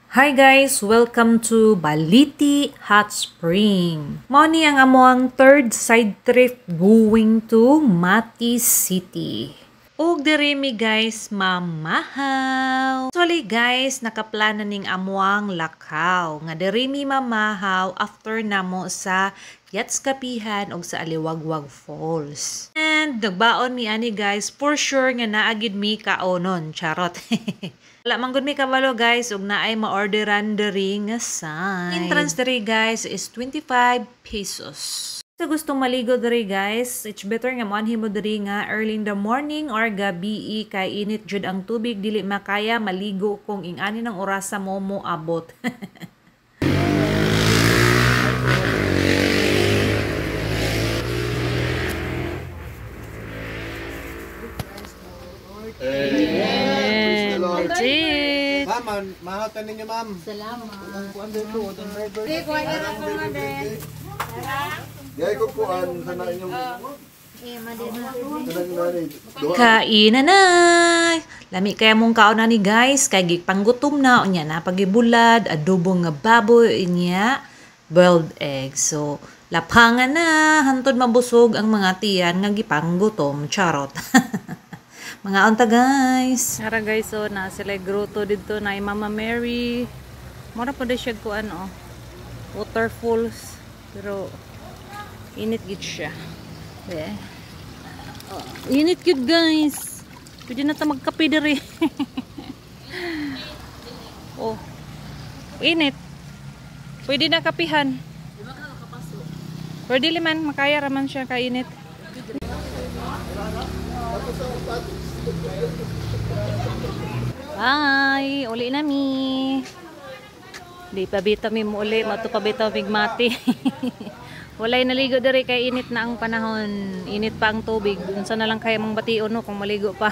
Hi guys! Welcome to Baliti Hot Spring. Mao ni ang amoang third side trip going to Mati City. Ug diri mi guys mamahaw. Actually guys, nakaplana ning amuang lakaw. Nga diri mi mamahaw after namo sa Yats Kapihan ug sa Aliwagwag Falls. And nagbaon mi ani guys, for sure nga naagid mi kaonon. Charot. Wala man gud mi kabalo guys ug naay ma-orderan diri nga side. Entrance diri guys is 25 pesos. Sa gustong maligo diri guys, it's better nga moanhi mo diri nga early in the morning or gabi kay init jud ang tubig, dili makaya maligo kung ing-ani ng orasa mo abot. Legit. Ma'am, mahatan ninyo ma'am. Salamat. Kuan dito, itong driver. Di, kuha niya lang kung ano eh. Gaya ko kuan, sana inyong... Kainan na! Lami kaya mong kaon na ni guys, kay gipanggutom na, unya na pagibulad, adobong nga baboy, unya, boiled egg. So, lapangan na, hantod mabusog ang mga tiyan nga gipanggutom, charot. Mga onta guys. Tara guys, so na sila grotto dito na Mama Mary. Mura pa siya ko ano, waterfalls. Pero init gid siya. Yeah. Init gid guys. Pwede na ta magkape diri. Oh. Init. Pwede na kapihan. Pwede liman, makaya raman siya kainit. Bye! Uli na mi. Di pa bita mi mo uli. Mato pa bita migmati. Walay naligo diri kay init na ang panahon. Init pa ang tubig. Unsa na lang kaya mong bation no kung maligo pa.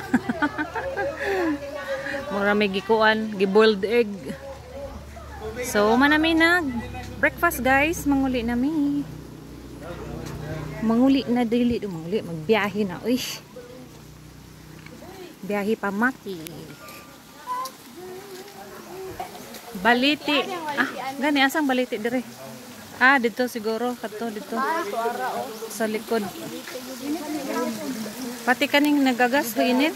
Mura may gikuan. Giboiled egg. So, manami nag breakfast guys. Manguli na mi. Manguli na dili. Manguli. Magbiyahe na. Uy. Biyahe pa Mati. Baliti. Ah, gani asang baliti dire. Ah, dito siguro kadto dito. Sa likod. Pati kaning nagagas init.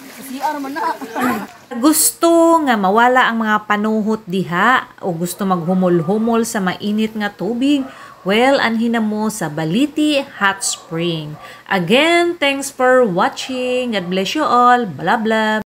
Gusto nga mawala ang mga panuhot diha o gusto maghumol-humol sa mainit nga tubig, well, anhin na mo sa Baliti Hot Spring. Again, thanks for watching. God bless you all. Blah blah.